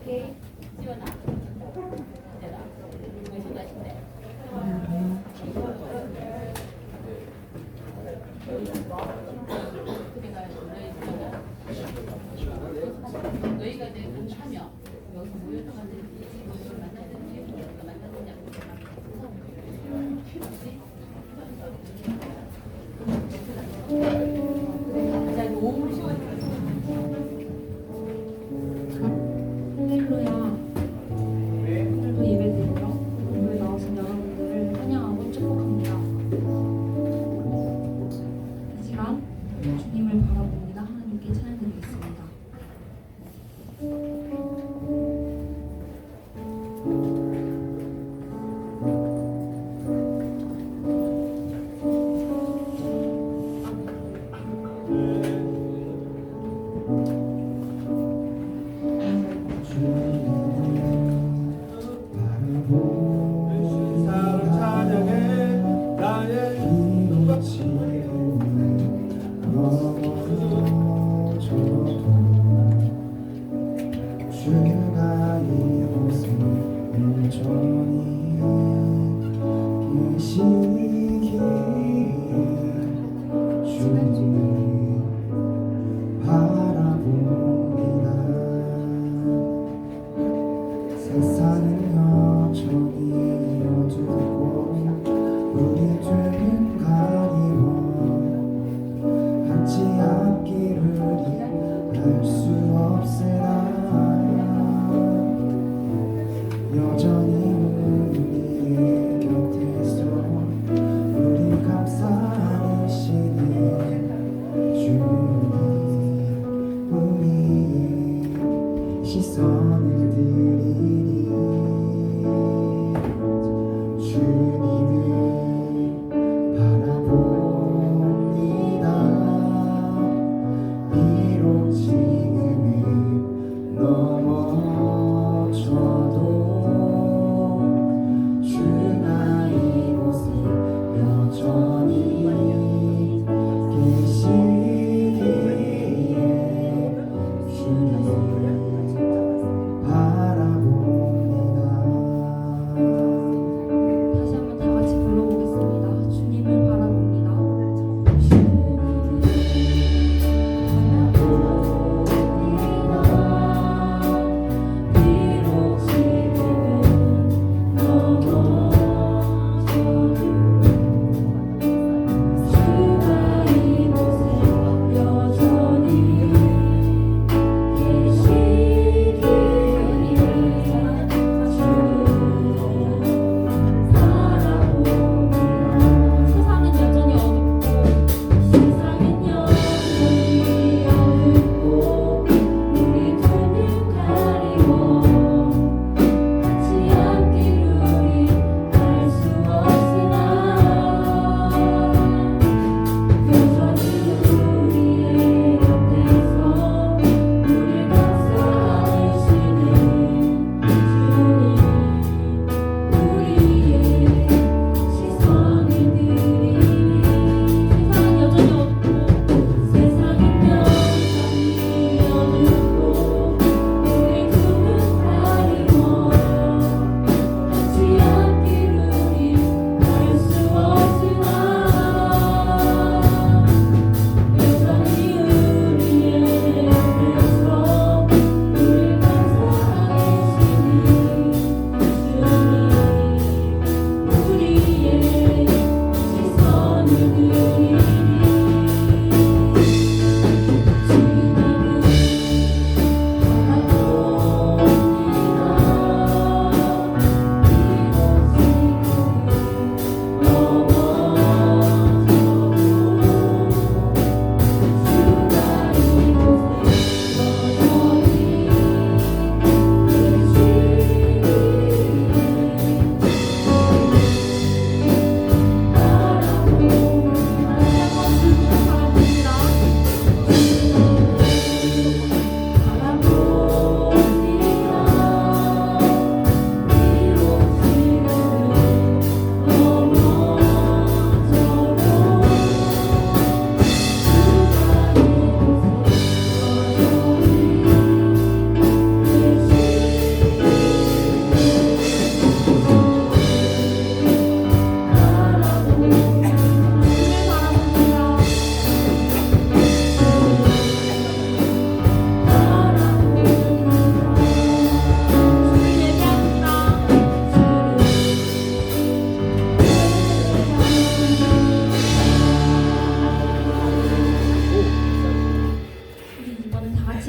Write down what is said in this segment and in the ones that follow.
오케이. 지원아. 이제다. 왼손도 하신대. 그게 다 너희가 이제 하면 여기서 모여서 만들지 모여서 만들든지 모여서 만들든지 자, 너무 시원해. 할렐루야. 오늘도 예배드리러 오늘 나오신 여러분들을 환영하고 축복합니다. 이 시간 주님을 바라봅니다. 하나님께 찬양드리겠습니다. 주가 이곳에 온전히 계시기에 주님 바라봅니다. 세상은 여전히 어둡고 우리 둘은 가리워 한치 앞길을 알 수 없으나 여전히 우리의 곁에서 우리 감싸시니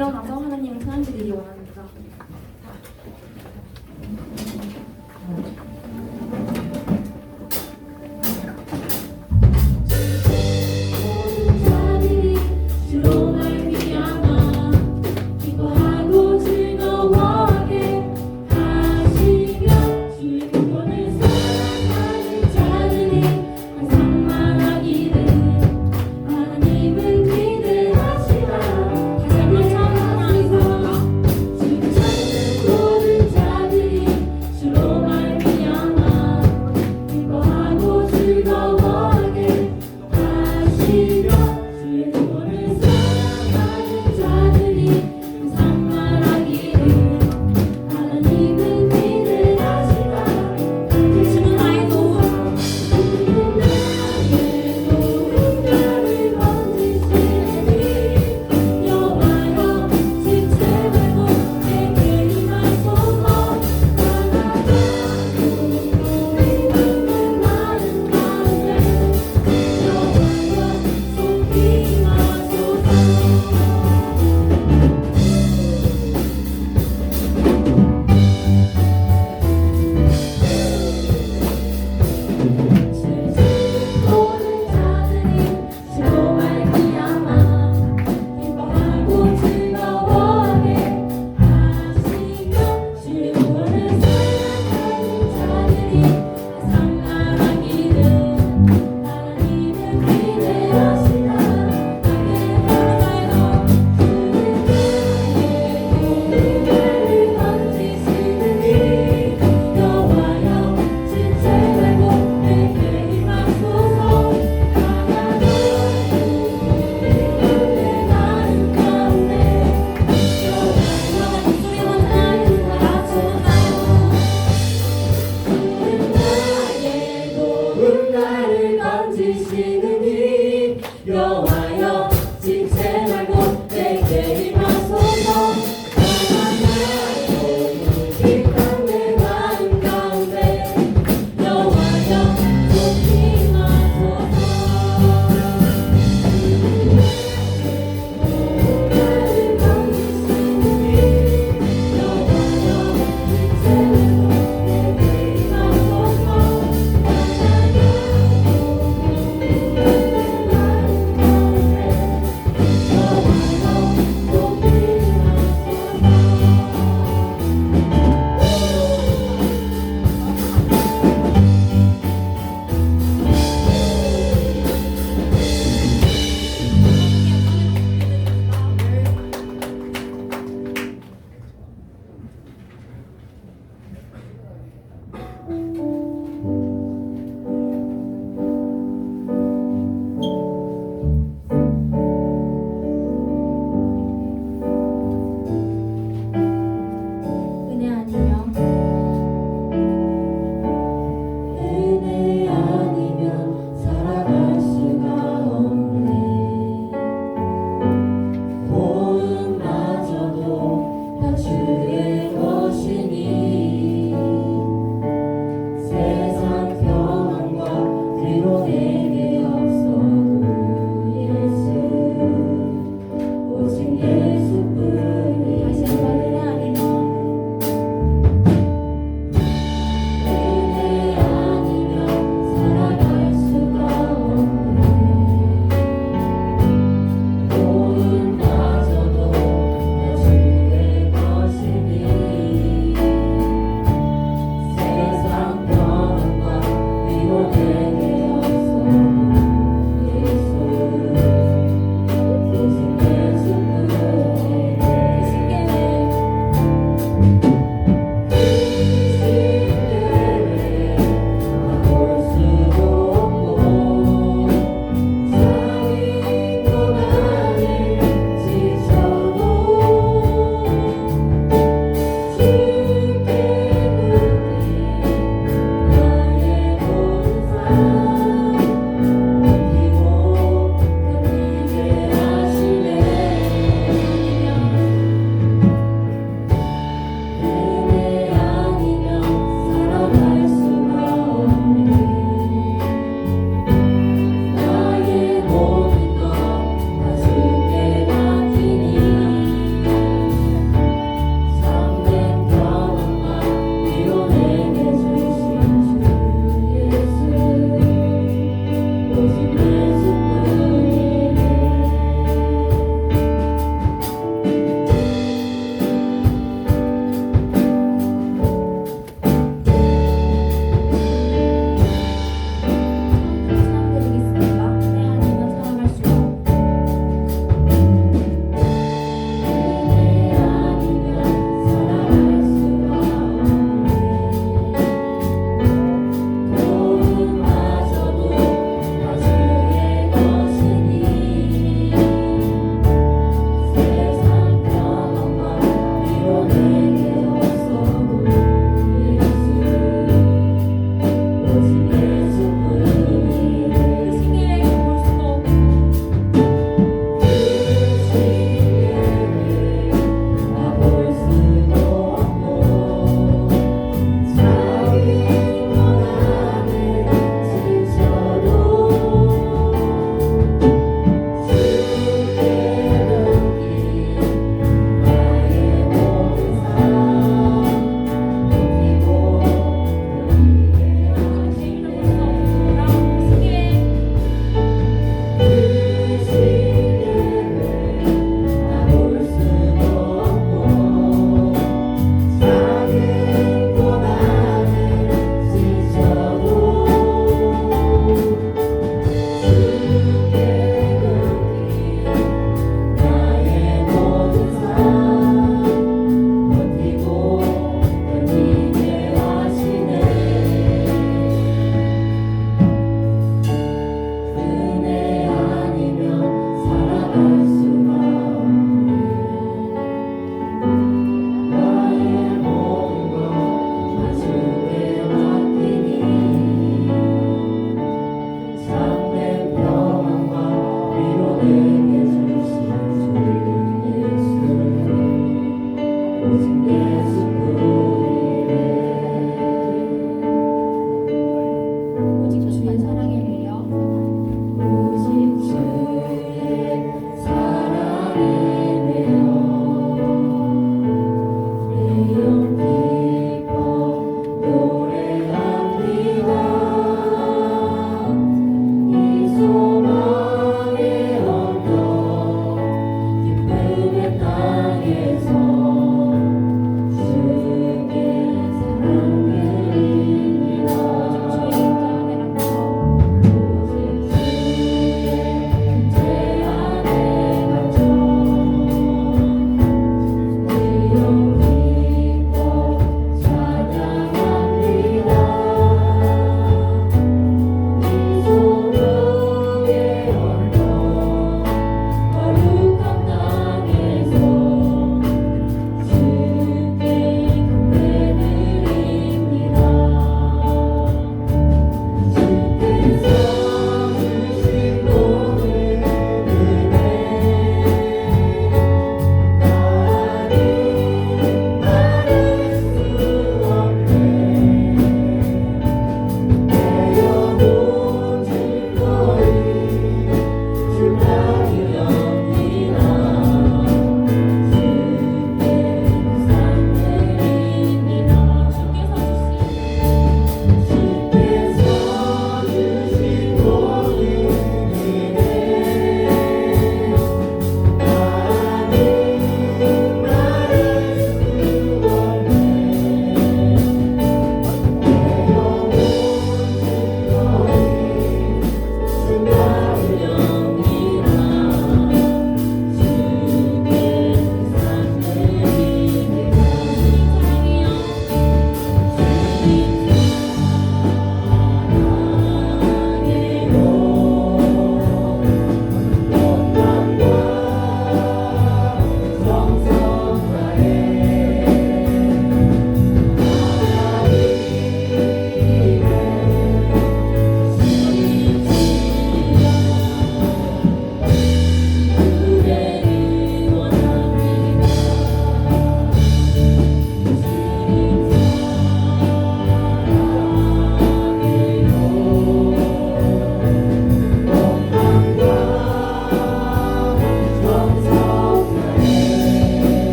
일어나서 하나님을 찬양드리기 원합니다. 자들이 주로 말미암아 기뻐하고 즐거워하게 하시며 주의 구원을 사랑하는 자들이 항상 말하기를 하나님은 위대하시다. 다시 한번 찬양합니다.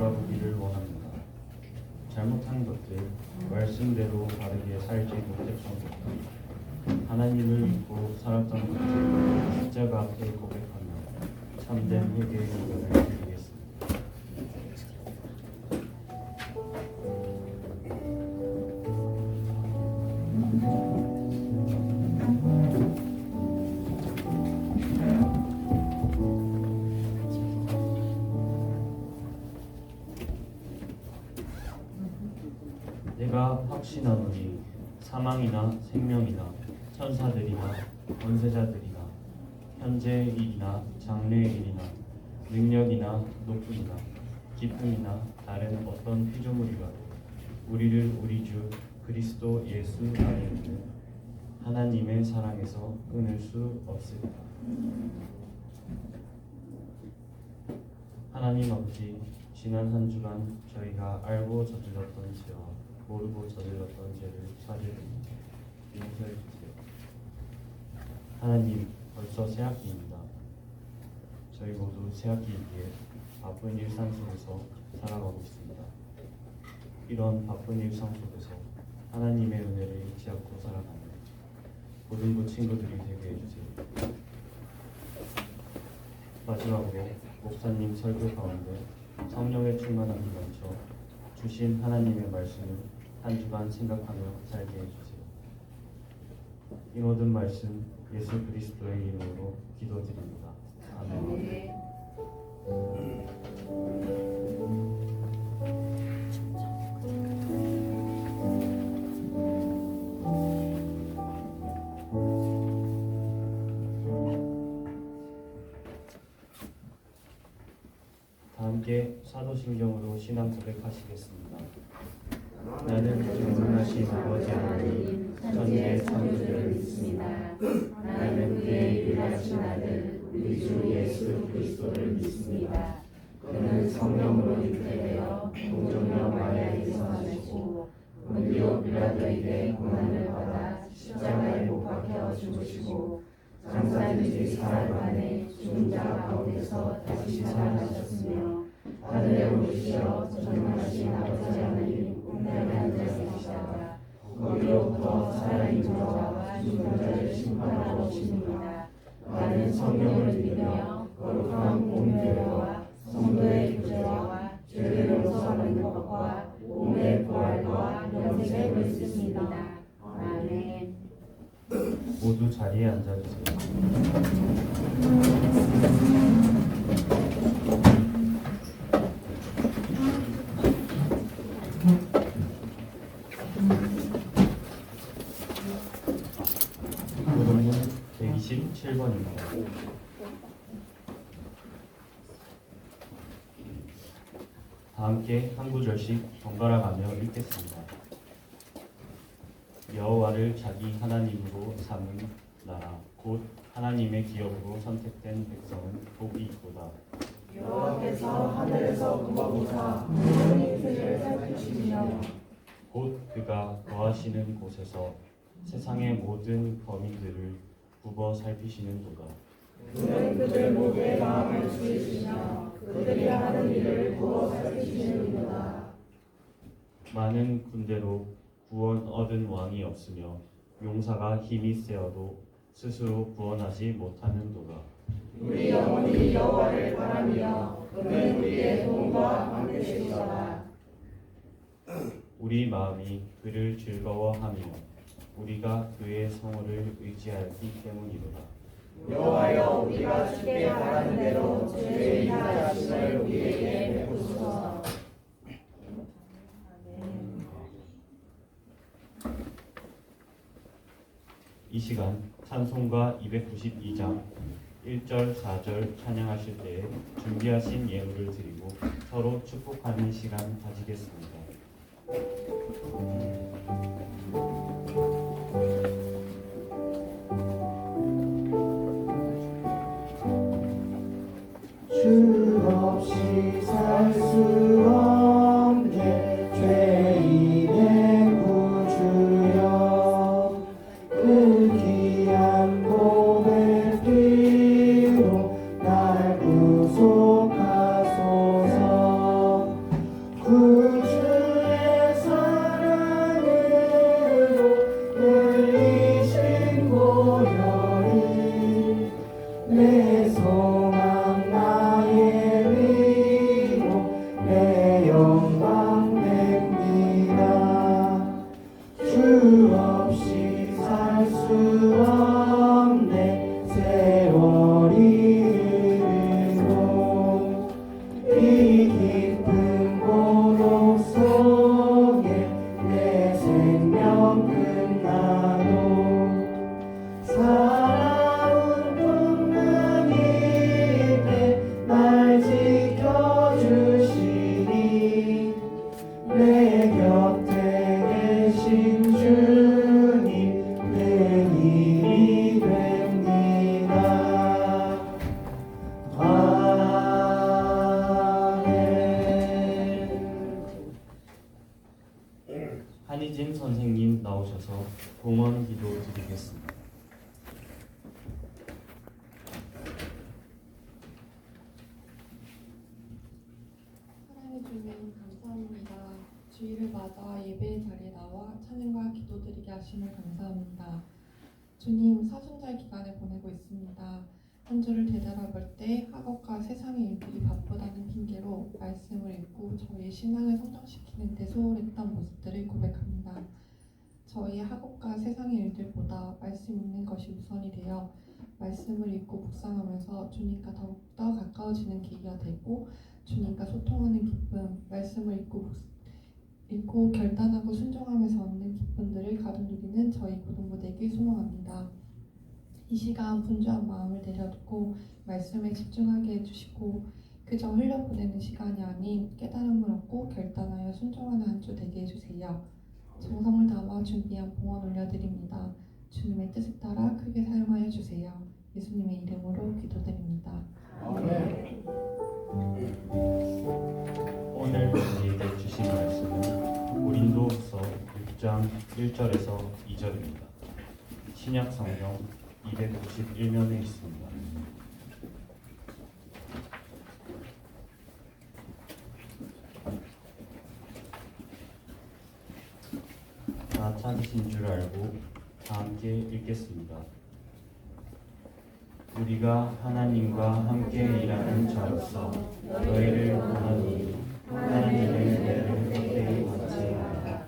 돌아보기를 원합니다. 잘못한 것들, 말씀대로 바르게 살지 못했던 것들, 하나님을 믿고 살았던 것들, 십자가 앞에 고백하며 참된 회개의 기도를 드리겠습니다. 내가 확신하노니 사망이나 생명이나 천사들이나 권세자들이나 현재의 일이나 장래의 일이나 능력이나 높음이나 깊음이나 다른 어떤 피조물이라도 우리를 우리 주 그리스도 예수 안에 있는 하나님의 사랑에서 끊을 수 없습니다. 하나님 아버지, 지난 한 주간 저희가 알고 저질렀던 죄와 모르고 저질렀던 죄를 사죄드립니다. 용서해 주세요. 하나님, 벌써 새학기입니다. 저희 모두 새학기이기에 바쁜 일상 속에서 살아가고 있습니다. 이런 바쁜 일상 속에서 하나님의 은혜를 잊지 않고 살아가는 고등부 친구들이 되게 해주세요. 마지막으로 목사님 설교 가운데 성령의 충만함이 넘쳐 주신 하나님의 말씀을 한 주간 생각하며 살게 해주세요. 이 모든 말씀 예수 그리스도의 이름으로 기도드립니다. 아멘. 다 함께 사도신경으로 신앙 고백하시겠습니다. 나는 존귀하신 아버지 하나님 전지의 창조주를 믿습니다. 나는 그의 유일하신 아들 우리 주 예수 그리스도를 믿습니다. 그는 성령으로 잉태되어 동정녀 마리아에게서 나시고 본디오 빌라도에게 고난을 받아 십자가에 못 박혀 죽으시고 장사되지 사흘 만에 죽은 자 가운데서 다시 살아나셨으며 하늘에 오르시어 전능하신 아버지 하나님 우편에 앉아 계시다가 거기로부터 살아있는 자와 죽은 자를 심판하러 오십니다. 나는 성령을 믿으며 거룩한 공교회와 성도의 교제와 죄를 용서하는 것과 몸의 부활과 영생을 믿습니다. 아멘. 모두 자리에 앉아주세요. 번호는 127번입니다. 다 함께 한 구절씩 번갈아 가며 읽겠습니다. 여호와를 자기 하나님으로 삼은 나라 곧 하나님의 기업으로 선택된 백성은 복이 있도다. 여호와께서 하늘에서 보고사 모든 인생을 살피시며 곧 그가 거하시는 곳에서 세상의 모든 범인들을 굽어 살피시는도다. 그는 그들 모두의 마음을 주이시며 그들이 하는 일을 구워 살피시는도다. 많은 군대로 구원 얻은 왕이 없으며 용사가 힘이 세어도 스스로 구원하지 못하는도다. 우리 영혼이 여호와를 바라며 그는 우리의 도움과 방패시로다. 우리 마음이 그를 즐거워하며 우리가 그의 성호를 의지하기 때문이로다. 여호와여 우리가 주께 바라는 대로 주의 인하심을 우리에게 베푸소서. 이 시간 찬송가 292장 1절 4절 찬양하실 때에 준비하신 예물을 드리고 서로 축복하는 시간 가지겠습니다. 주 없이 살 수 없네 죄인의 구주여 그 귀한 몸의 피로 날 구속하소서 장혜진 선생님 나오셔서 봉헌 기도 드리겠습니다. 사랑해 주님 감사합니다. 주일을 맞아 예배의 자리에 나와 찬양과 기도드리게 하심을 감사합니다. 주님 사순절 기간을 보내고 있습니다. 한 주를 되돌아볼 때 학업과 세상의 일들이 바쁘다는 핑계로 말씀을 읽고 저희의 신앙을 성장시키는 데 소홀했던 모습들을 고백합니다. 저희의 학업과 세상의 일들보다 말씀 읽는 것이 우선이 되어 말씀을 읽고 묵상하면서 주님과 더욱더 가까워지는 계기가 되고 주님과 소통하는 기쁨, 말씀을 읽고 결단하고 순종하면서 얻는 기쁨들을 가득 누리는 저희 고등부 되길 소망합니다. 이 시간 분주한 마음을 내려두고 말씀에 집중하게 해주시고 그저 흘려보내는 시간이 아닌 깨달음을 얻고 결단하여 순종하는 한 주 되게 해주세요. 정성을 담아 준비한 봉헌 올려드립니다. 주님의 뜻에 따라 크게 사용하여 주세요. 예수님의 이름으로 기도드립니다. 아멘. 오늘 우리에게 주신 말씀은 고린도후서 6장 1절에서 2절입니다. 신약 성경 291면에 있습니다. 다 찾으신 줄 알고 다 함께 읽겠습니다. 우리가 하나님과 함께 일하는 자로서 너희를 원하노니 하나님의 은혜를 헛되이 받지 마라.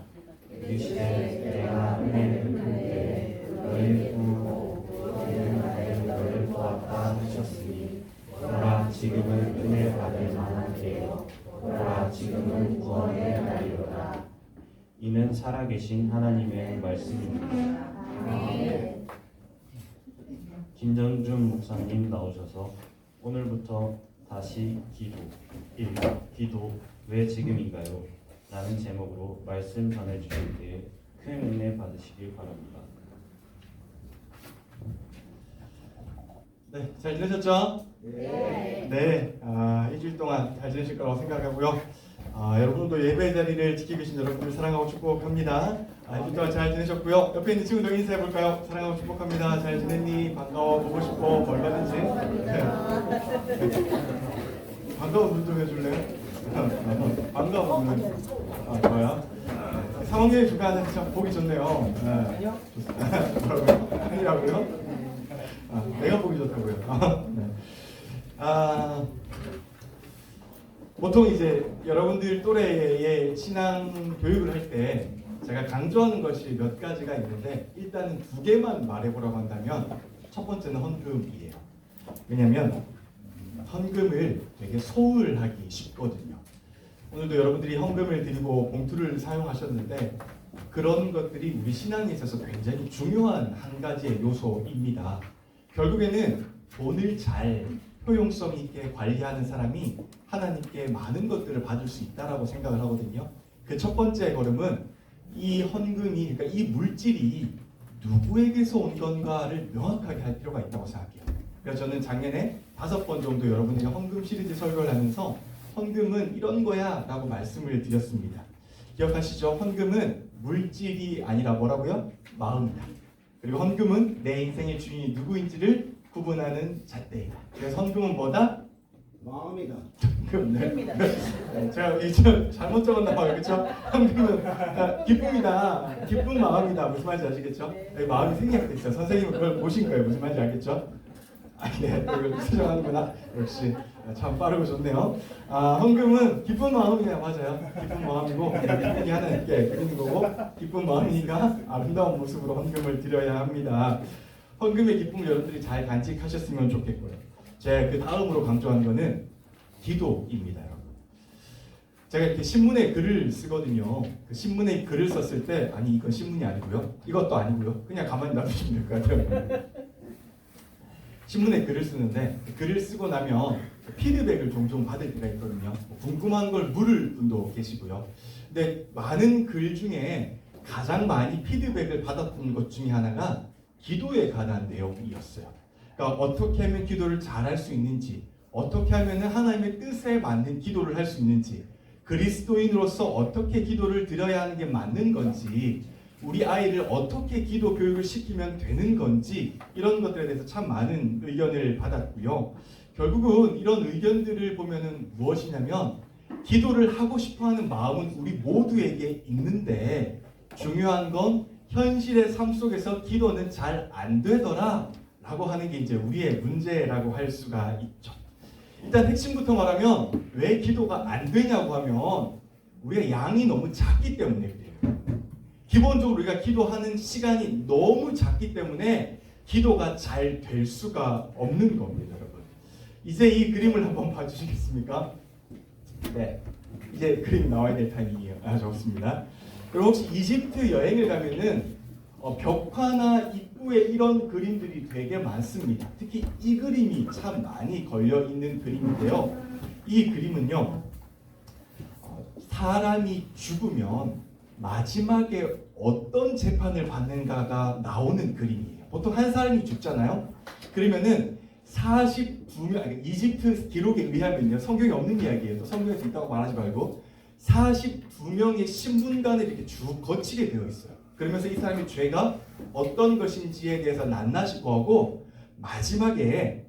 이르시되 내가 은혜를 베풀되 너희를 부으고 너희는 나의 너를 보았다 하셨으니 보라 지금은 은혜 받을 만한 때요 보라 지금은 구원의 날이로다. 이는 살아계신 하나님의 말씀입니다. 김정준 목사님 나오셔서 오늘부터 다시 기도 왜 지금인가요? 라는 제목으로 말씀 전해주실 때 큰 은혜 받으시길 바랍니다. 네, 잘 지내셨죠? 네, 일주일 동안 잘 지내실 거라고 생각하고요. 여러분도 예배 자리를 지키고 계신 여러분들 사랑하고 축복합니다. 일주일 동안 잘 지내셨고요. 옆에 있는 친구들 인사해 볼까요? 사랑하고 축복합니다. 잘 지냈니? 반가워, 보고 싶어, 뭘 받은지. 네. 반가운 눈 좀 해줄래요? 반가운 눈. 좋아요. 3학년 주간은 참 보기 좋네요. 네. 좋습니다. 아니라고요? 내가 보기 좋다고요. 네. 보통 이제 여러분들 또래의 신앙 교육을 할 때 제가 강조하는 것이 몇 가지가 있는데 일단은 두 개만 말해보라고 한다면 첫 번째는 헌금이에요. 왜냐하면 헌금을 되게 소홀하기 쉽거든요. 오늘도 여러분들이 헌금을 드리고 봉투를 사용하셨는데 그런 것들이 우리 신앙에 있어서 굉장히 중요한 한 가지의 요소입니다. 결국에는 돈을 잘 효용성 있게 관리하는 사람이 하나님께 많은 것들을 받을 수 있다라고 생각을 하거든요. 그 첫 번째 걸음은 이 헌금이, 그러니까 이 물질이 누구에게서 온 건가를 명확하게 할 필요가 있다고 생각해요. 그래서 저는 작년에 5번 정도 여러분들이 헌금 시리즈 설교를 하면서 헌금은 이런 거야 라고 말씀을 드렸습니다. 기억하시죠? 헌금은 물질이 아니라 뭐라고요? 마음이다. 그리고 헌금은 내 인생의 주인이 누구인지를 구분하는 잣대이다. 그래서 헌금은 뭐다? 마음이다. 네. 제가 이제 잘못 적었나 봐요. 그렇죠? 헌금은 기쁨이다. 기쁜 마음이다. 무슨 말인지 아시겠죠? 마음이 생략돼 있어요. 선생님은 그걸 보신 거예요. 무슨 말인지 알겠죠? 네. 이걸 수정하는구나. 역시 참 빠르고 좋네요. 헌금은 기쁜 마음이야. 맞아요. 기쁜 마음이고 기쁨이 하나님께 드리는 거고 기쁜 마음이니까 아름다운 모습으로 헌금을 드려야 합니다. 헌금의 기쁨을 여러분들이 잘 간직하셨으면 좋겠고요. 제가 그 다음으로 강조하는 거는 기도입니다, 여러분. 제가 이렇게 신문에 글을 쓰거든요. 그 신문에 글을 썼을 때 아니 이건 신문이 아니고요. 이것도 아니고요. 그냥 가만히 놔두시면 될 것 같아요. 신문에 글을 쓰는데 글을 쓰고 나면 피드백을 종종 받을 때가 있거든요. 궁금한 걸 물을 분도 계시고요. 근데 많은 글 중에 가장 많이 피드백을 받았던 것 중에 하나가 기도에 관한 내용이었어요. 그러니까 어떻게 하면 기도를 잘할 수 있는지, 어떻게 하면 하나님의 뜻에 맞는 기도를 할 수 있는지, 그리스도인으로서 어떻게 기도를 드려야 하는 게 맞는 건지, 우리 아이를 어떻게 기도 교육을 시키면 되는 건지, 이런 것들에 대해서 참 많은 의견을 받았고요. 결국은 이런 의견들을 보면은 무엇이냐면, 기도를 하고 싶어하는 마음은 우리 모두에게 있는데 중요한 건 현실의 삶 속에서 기도는 잘 안 되더라 라고 하는 게 이제 우리의 문제라고 할 수가 있죠. 일단 핵심부터 말하면 왜 기도가 안 되냐고 하면 우리가 양이 너무 작기 때문에 그래요. 기본적으로 우리가 기도하는 시간이 너무 작기 때문에 기도가 잘 될 수가 없는 겁니다, 여러분. 이제 이 그림을 한번 봐주시겠습니까? 네, 이제 그림 나와야 될 타이밍이에요. 좋습니다. 그럼 혹시 이집트 여행을 가면은 벽화나 입구에 이런 그림들이 되게 많습니다. 특히 이 그림이 참 많이 걸려 있는 그림인데요. 이 그림은요, 사람이 죽으면 마지막에 어떤 재판을 받는가가 나오는 그림이에요. 보통 한 사람이 죽잖아요. 그러면은 42명, 이집트 기록에 의하면요, 성경에 없는 이야기예요. 또 성경에서 있다고 말하지 말고 42명의 신분관을 이렇게 쭉 거치게 되어 있어요. 그러면서 이 사람의 죄가 어떤 것인지에 대해서 낱낱이 구하고 마지막에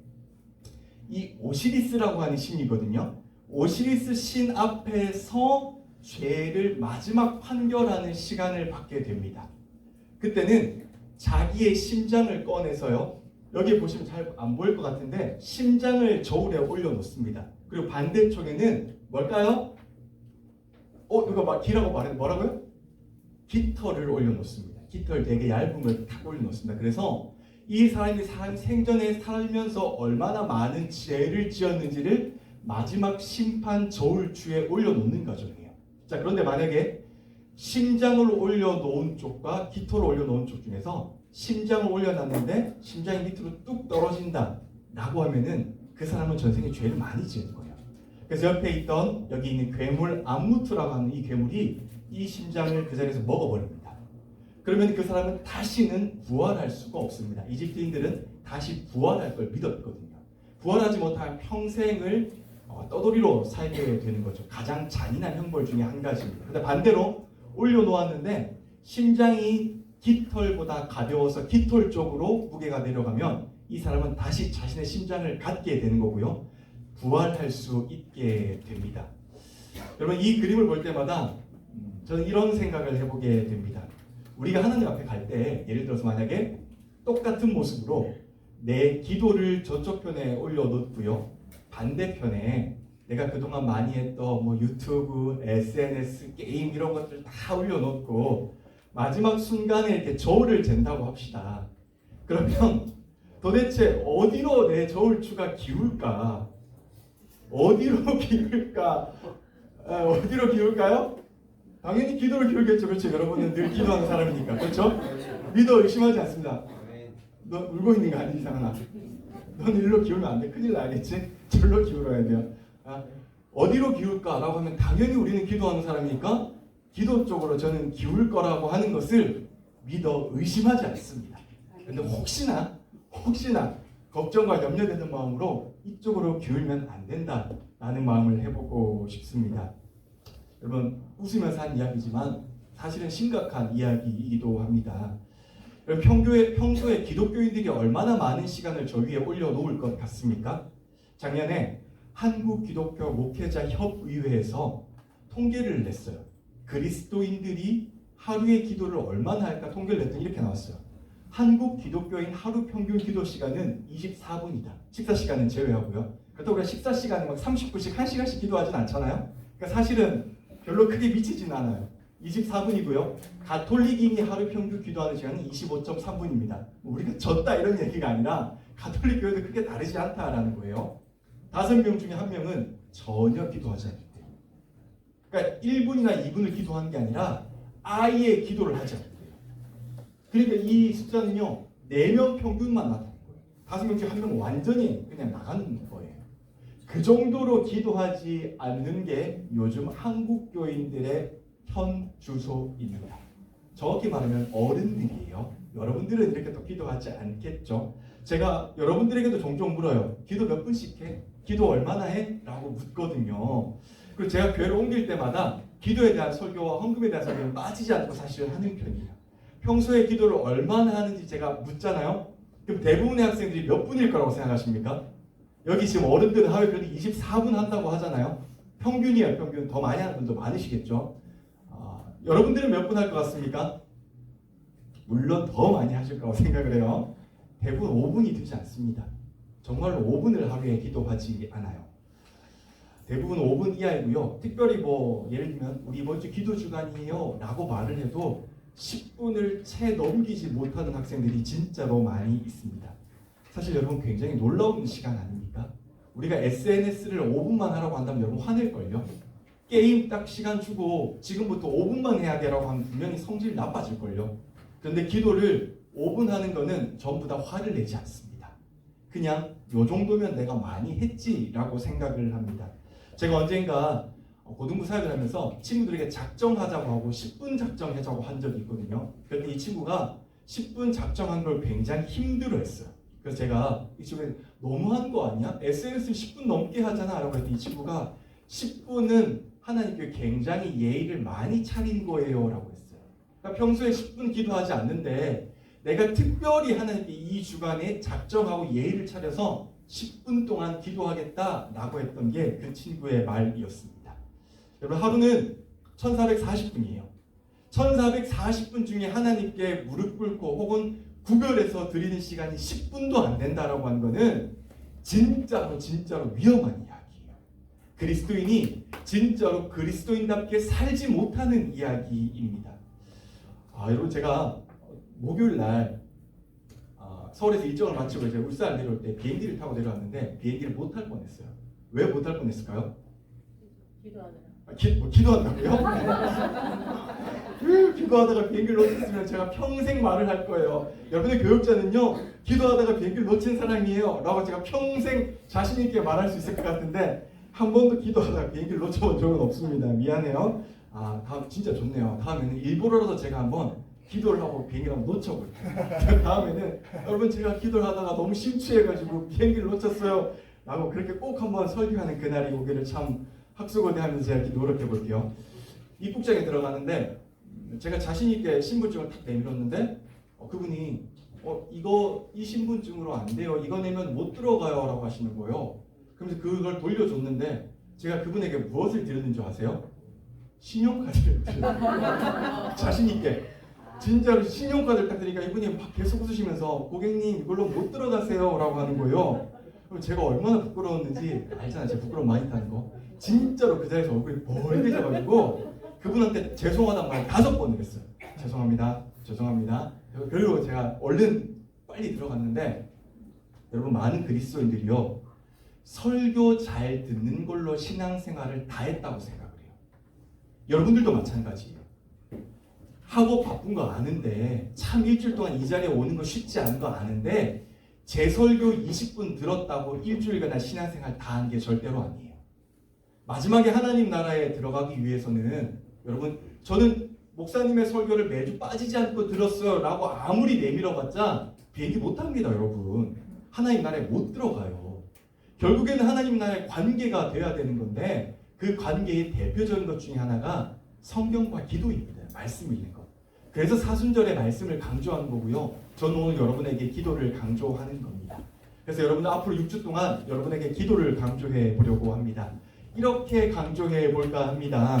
이 오시리스라고 하는 신이거든요. 오시리스 신 앞에서 죄를 마지막 판결하는 시간을 받게 됩니다. 그때는 자기의 심장을 꺼내서요, 여기 보시면 잘 안 보일 것 같은데 심장을 저울에 올려놓습니다. 그리고 반대쪽에는 뭘까요? 누가 기라고 말했는데 뭐라고요? 깃털을 올려놓습니다. 깃털 되게 얇은 걸 탁 올려놓습니다. 그래서 이 사람이 생전에 살면서 얼마나 많은 죄를 지었는지를 마지막 심판 저울추에 올려놓는 과정이에요. 자, 그런데 만약에 심장을 올려놓은 쪽과 깃털을 올려놓은 쪽 중에서 심장을 올려놨는데 심장이 밑으로 뚝 떨어진다 라고 하면은 그 사람은 전생에 죄를 많이 지은 거예요. 그래서 옆에 있던 여기 있는 괴물 암무트라고 하는 이 괴물이 이 심장을 그 자리에서 먹어버립니다. 그러면 그 사람은 다시는 부활할 수가 없습니다. 이집트인들은 다시 부활할 걸 믿었거든요. 부활하지 못하면 평생을 떠돌이로 살게 되는 거죠. 가장 잔인한 형벌 중에 한 가지입니다. 근데 반대로 올려놓았는데 심장이 깃털보다 가벼워서 깃털 쪽으로 무게가 내려가면 이 사람은 다시 자신의 심장을 갖게 되는 거고요. 부활할 수 있게 됩니다. 여러분, 이 그림을 볼 때마다 저는 이런 생각을 해보게 됩니다. 우리가 하나님 앞에 갈 때 예를 들어서 만약에 똑같은 모습으로 내 기도를 저쪽 편에 올려놓고요, 반대편에 내가 그동안 많이 했던 유튜브, SNS, 게임 이런 것들 다 올려놓고 마지막 순간에 이렇게 저울을 잰다고 합시다. 그러면 도대체 어디로 내 저울추가 기울까? 어디로 기울까? 어디로 기울까요? 당연히 기도를 기울겠죠. 그렇죠? 여러분은 늘 기도하는 사람이니까. 그렇죠? 믿어 의심하지 않습니다. 너 울고 있는 거 아니지, 상은아? 넌 일로 기울면 안 돼. 큰일 나겠지? 절로 기울어야 돼요. 어디로 기울까라고 하면 당연히 우리는 기도하는 사람이니까 기도 쪽으로 저는 기울 거라고 하는 것을 믿어 의심하지 않습니다. 근데 혹시나 걱정과 염려되는 마음으로 이쪽으로 기울면 안 된다라는 마음을 해보고 싶습니다. 여러분, 웃으면서 한 이야기지만 사실은 심각한 이야기이기도 합니다. 평소에 기독교인들이 얼마나 많은 시간을 저 위에 올려놓을 것 같습니까? 작년에 한국기독교 목회자 협의회에서 통계를 냈어요. 그리스도인들이 하루에 기도를 얼마나 할까 통계를 냈더니 이렇게 나왔어요. 한국 기독교인 하루 평균 기도 시간은 24분이다. 식사 시간은 제외하고요. 그렇다고 우리가 식사 시간에 막 30분씩 1시간씩 기도하진 않잖아요. 그러니까 사실은 별로 크게 미치진 않아요. 24분이고요. 가톨릭인이 하루 평균 기도하는 시간은 25.3분입니다. 우리가 졌다 이런 얘기가 아니라 가톨릭 교회도 크게 다르지 않다라는 거예요. 5명 중에 1명은 전혀 기도하지 않아요. 그러니까 1분이나 2분을 기도하는 게 아니라 아예 기도를 하지 않아요. 그러니까 이 숫자는요, 4명 평균만 나타나는 거예요. 5명 중에 1명은 완전히 그냥 나가는 거예요. 그 정도로 기도하지 않는 게 요즘 한국 교인들의 현 주소입니다. 정확히 말하면 어른들이에요. 여러분들은 이렇게 또 기도하지 않겠죠. 제가 여러분들에게도 종종 물어요. 기도 몇 분씩 해? 기도 얼마나 해? 라고 묻거든요. 그리고 제가 교회를 옮길 때마다 기도에 대한 설교와 헌금에 대한 설교를 빠지지 않고 사실 하는 편이에요. 평소에 기도를 얼마나 하는지 제가 묻잖아요. 그럼 대부분의 학생들이 몇 분일 거라고 생각하십니까? 여기 지금 어른들은 하루에 그래도 24분 한다고 하잖아요. 평균이에요. 평균. 더 많이 하는 분도 많으시겠죠. 여러분들은 몇 분 할 것 같습니까? 물론 더 많이 하실 거라고 생각을 해요. 대부분 5분이 되지 않습니다. 정말로 5분을 하루에 기도하지 않아요. 대부분 5분 이하이고요. 특별히 뭐 예를 들면 우리 이번 주 기도 주간이에요 라고 말을 해도 10분을 채 넘기지 못하는 학생들이 진짜로 많이 있습니다. 사실 여러분 굉장히 놀라운 시간 아닙니까? 우리가 SNS를 5분만 하라고 한다면 여러분 화낼걸요? 게임 딱 시간 주고 지금부터 5분만 해야 돼라고 하면 분명히 성질 나빠질걸요? 그런데 기도를 5분 하는 거는 전부 다 화를 내지 않습니다. 그냥 요 정도면 내가 많이 했지라고 생각을 합니다. 제가 언젠가 고등부 사역을 하면서 친구들에게 작정하자고 하고 10분 작정하자고 한 적이 있거든요. 그런데 이 친구가 10분 작정한 걸 굉장히 힘들어했어요. 그래서 제가 이 친구에게 너무한 거 아니야? SNS 10분 넘게 하잖아 라고 했더니 이 친구가 10분은 하나님께 굉장히 예의를 많이 차린 거예요 라고 했어요. 그러니까 평소에 10분 기도하지 않는데 내가 특별히 하나님께 이 주간에 작정하고 예의를 차려서 10분 동안 기도하겠다라고 했던 게 그 친구의 말이었습니다. 여러분 하루는 1440분이에요. 1440분 중에 하나님께 무릎 꿇고 혹은 구별해서 드리는 시간이 10분도 안 된다라고 하는 거는 진짜로 위험한 이야기예요. 그리스도인이 진짜로 그리스도인답게 살지 못하는 이야기입니다. 여러분 제가 목요일 날 서울에서 일정을 마치고 이제 울산 내려올 때 비행기를 타고 내려왔는데 비행기를 못 탈 뻔했어요. 왜 못 탈 뻔했을까요? 기도한다고요? 기도하다가 비행기를 놓쳤으면 제가 평생 말을 할 거예요. 여러분의 교육자는요, 기도하다가 비행기를 놓친 사람이에요 라고 제가 평생 자신 있게 말할 수 있을 것 같은데 한 번도 기도하다가 비행기를 놓쳐본 적은 없습니다. 미안해요. 다음 진짜 좋네요. 다음에는 일부러라도 제가 한번 기도를 하고 비행기를 한번 놓쳐볼게요. 다음에는 여러분 제가 기도를 하다가 너무 심취해가지고 비행기를 놓쳤어요 라고 그렇게 꼭 한번 설교하는 그날이 오기를 참 학수고대하면서 제가 이렇게 노력해 볼게요. 입국장에 들어가는데 제가 자신 있게 신분증을 탁 내밀었는데 그분이 이 신분증으로 안 돼요. 이거 내면 못 들어가요 라고 하시는 거예요. 그러면서 그걸 돌려줬는데 제가 그분에게 무엇을 드렸는 줄 아세요? 신용카드를 드렸어요. 자신 있게. 진짜로 신용카드를 딱 드리니까 이분이 막 계속 웃으시면서 고객님 이걸로 못 들어가세요 라고 하는 거예요. 그럼 제가 얼마나 부끄러웠는지 알잖아요. 제가 부끄러움 많이 타는 거. 진짜로 그 자리에서 얼굴이 벌개져가지고 그분한테 죄송하다는 말 5번을 했어요. 죄송합니다. 그리고 제가 얼른 빨리 들어갔는데 여러분 많은 그리스도인들이요 설교 잘 듣는 걸로 신앙생활을 다 했다고 생각을 해요. 여러분들도 마찬가지예요. 하고 바쁜 거 아는데 참 일주일 동안 이 자리에 오는 거 쉽지 않은 거 아는데 제 설교 20분 들었다고 일주일간 신앙생활 다 한 게 절대로 아니에요. 마지막에 하나님 나라에 들어가기 위해서는 여러분 저는 목사님의 설교를 매주 빠지지 않고 들었어요 라고 아무리 내밀어봤자 비행기 못합니다. 여러분 하나님 나라에 못 들어가요. 결국에는 하나님 나라의 관계가 돼야 되는 건데 그 관계의 대표적인 것 중에 하나가 성경과 기도입니다. 말씀 읽는 것. 그래서 사순절의 말씀을 강조하는 거고요. 저는 오늘 여러분에게 기도를 강조하는 겁니다. 그래서 여러분들 앞으로 6주 동안 여러분에게 기도를 강조해 보려고 합니다. 이렇게 강조해 볼까 합니다.